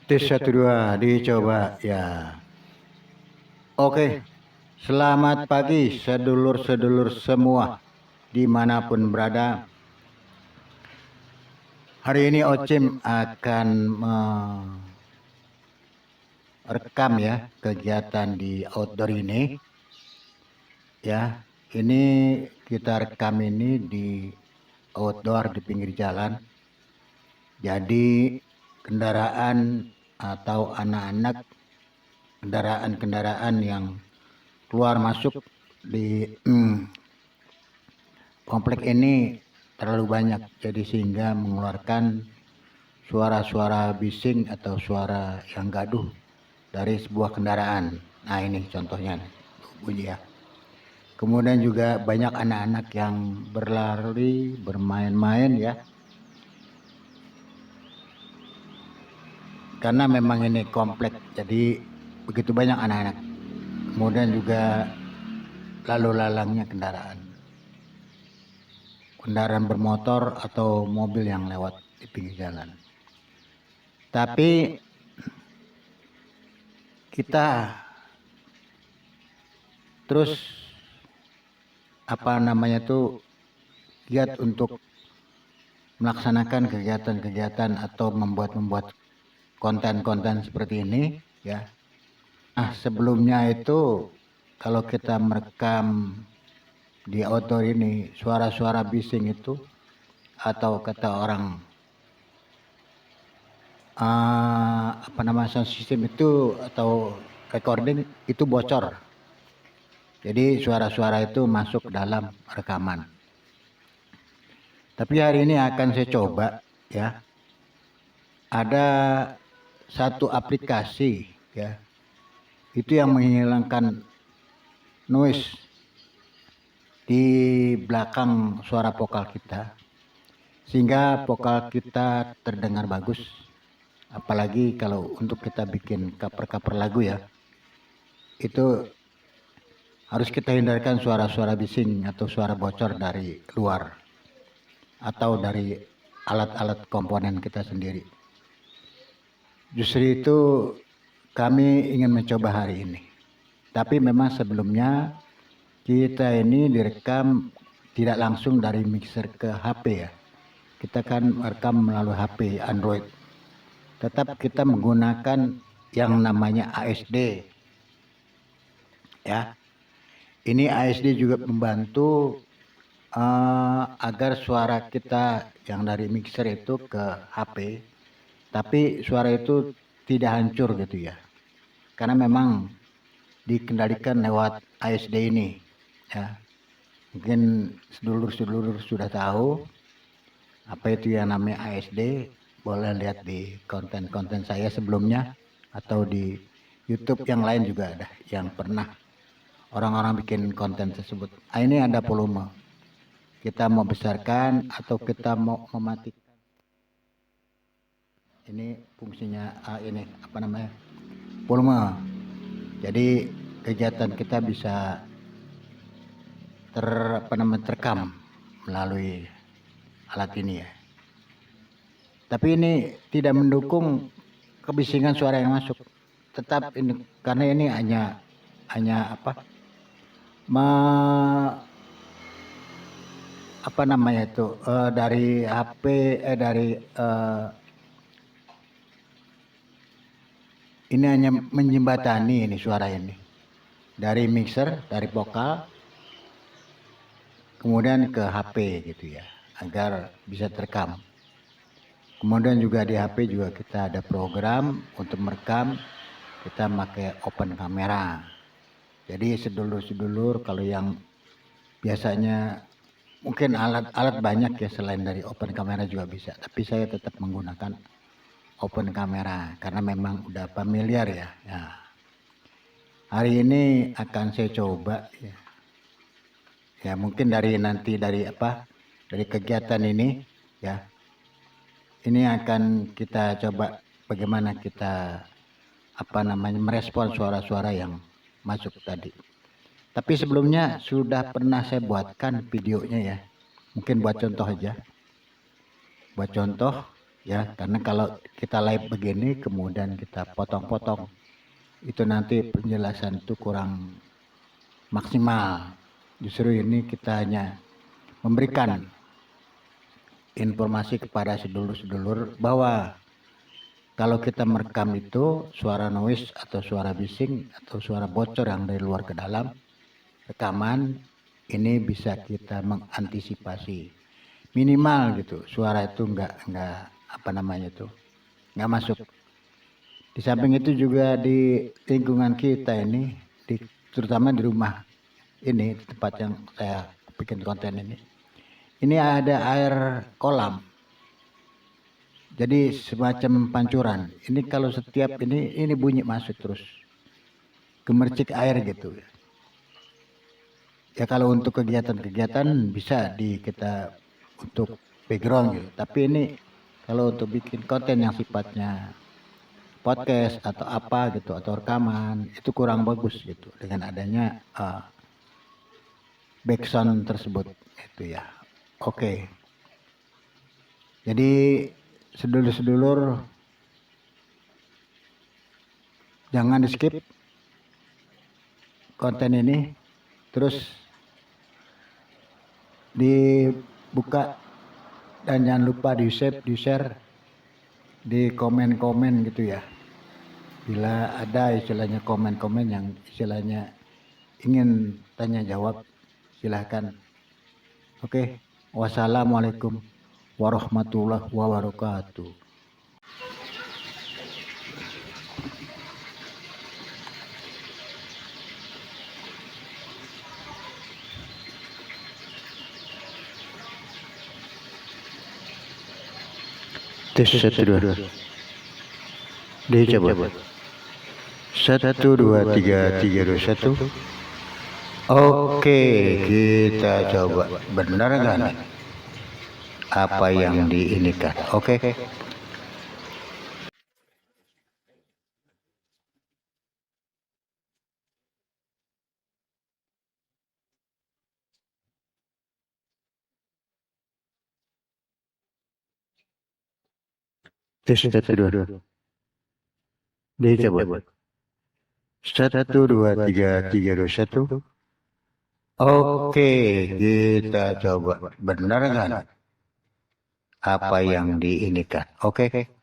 Tes satu dua dicoba ya. Oke, selamat pagi sedulur-sedulur semua dimanapun berada. Hari ini Ocim akan merekam ya kegiatan di outdoor ini. Ya, ini kita rekam ini di outdoor di pinggir jalan. Jadi kendaraan atau anak-anak kendaraan-kendaraan yang keluar masuk di komplek ini terlalu banyak, jadi sehingga mengeluarkan suara-suara bising atau suara yang gaduh dari sebuah kendaraan. Nah ini contohnya bunyi ya. Kemudian juga banyak anak-anak yang berlari, bermain-main ya. Karena memang ini komplek, jadi begitu banyak anak-anak. Kemudian juga lalu lalangnya kendaraan bermotor atau mobil yang lewat di pinggir jalan. Tapi kita terus giat untuk melaksanakan kegiatan-kegiatan atau membuat konten-konten seperti ini ya. Nah, sebelumnya itu kalau kita merekam di outdoor ini suara-suara bising itu atau kata orang sound system itu atau recording itu bocor. Jadi suara-suara itu masuk dalam rekaman. Tapi hari ini akan saya coba ya. Ada satu aplikasi ya. Itu yang menghilangkan noise di belakang suara vokal kita. Sehingga vokal kita terdengar bagus. Apalagi kalau untuk kita bikin cover-cover lagu ya. Itu harus kita hindarkan suara-suara bising atau suara bocor dari luar atau dari alat-alat komponen kita sendiri. Justru itu kami ingin mencoba hari ini. Tapi memang sebelumnya kita ini direkam tidak langsung dari mixer ke HP ya. Kita kan merekam melalui HP Android. Tetap kita menggunakan yang namanya ASD. Ya. Ini ASD juga membantu agar suara kita yang dari mixer itu ke HP, tapi suara itu tidak hancur gitu ya. Karena memang dikendalikan lewat ASD ini. Ya. Mungkin sedulur-sedulur sudah tahu apa itu yang namanya ASD. Boleh lihat di konten-konten saya sebelumnya atau di YouTube yang lain juga ada yang pernah orang-orang bikin konten tersebut. Ini ada volume. Kita mau besarkan atau kita mau mematikan. Ini fungsinya ini volume. Jadi kegiatan kita bisa terekam melalui alat ini ya. Tapi ini tidak mendukung kebisingan suara yang masuk. Tetap ini karena ini hanya dari HP ini hanya menjembatani ini suara ini dari mixer, dari vokal kemudian ke HP gitu ya, agar bisa terekam. Kemudian juga di HP juga kita ada program untuk merekam, kita pakai open kamera. Jadi sedulur-sedulur kalau yang biasanya mungkin alat-alat banyak ya selain dari open kamera juga bisa, tapi saya tetap menggunakan open kamera karena memang udah familiar ya. Hari ini akan saya coba ya. Ya mungkin dari kegiatan ini ya. Ini akan kita coba bagaimana kita merespon suara-suara yang masuk tadi. Tapi sebelumnya sudah pernah saya buatkan videonya ya. Mungkin buat contoh aja. Buat contoh ya, karena kalau kita live begini kemudian kita potong-potong itu nanti penjelasan itu kurang maksimal. Justru ini kita hanya memberikan informasi kepada sedulur-sedulur bahwa kalau kita merekam itu suara noise atau suara bising atau suara bocor yang dari luar ke dalam rekaman ini bisa kita mengantisipasi minimal gitu suara itu nggak apa namanya itu nggak masuk. Di samping itu juga di lingkungan kita ini terutama di rumah ini tempat yang saya bikin konten ini ada air kolam. Jadi semacam pancuran. Ini kalau setiap ini bunyi masuk terus. Gemercik air gitu. Ya kalau untuk kegiatan-kegiatan bisa kita untuk background gitu. Tapi ini kalau untuk bikin konten yang sifatnya podcast atau apa gitu atau rekaman itu kurang bagus gitu dengan adanya backsound tersebut itu ya. Oke. Jadi sedulur-sedulur jangan di skip konten ini, terus dibuka dan jangan lupa di save, di share, di komen-komen gitu ya. Bila ada istilahnya komen-komen yang istilahnya ingin tanya jawab, silahkan. Oke, wassalamualaikum warahmatullahi wabarakatuh. Tes 1 2 dicoba 1 2 3 3 2 1. Oke, kita coba benar kan apa yang diinikan. Oke. Tes 1 2 dicoba 1 2 3 3 2 1. Oke, kita coba benar kan apa yang diinikan. Oke.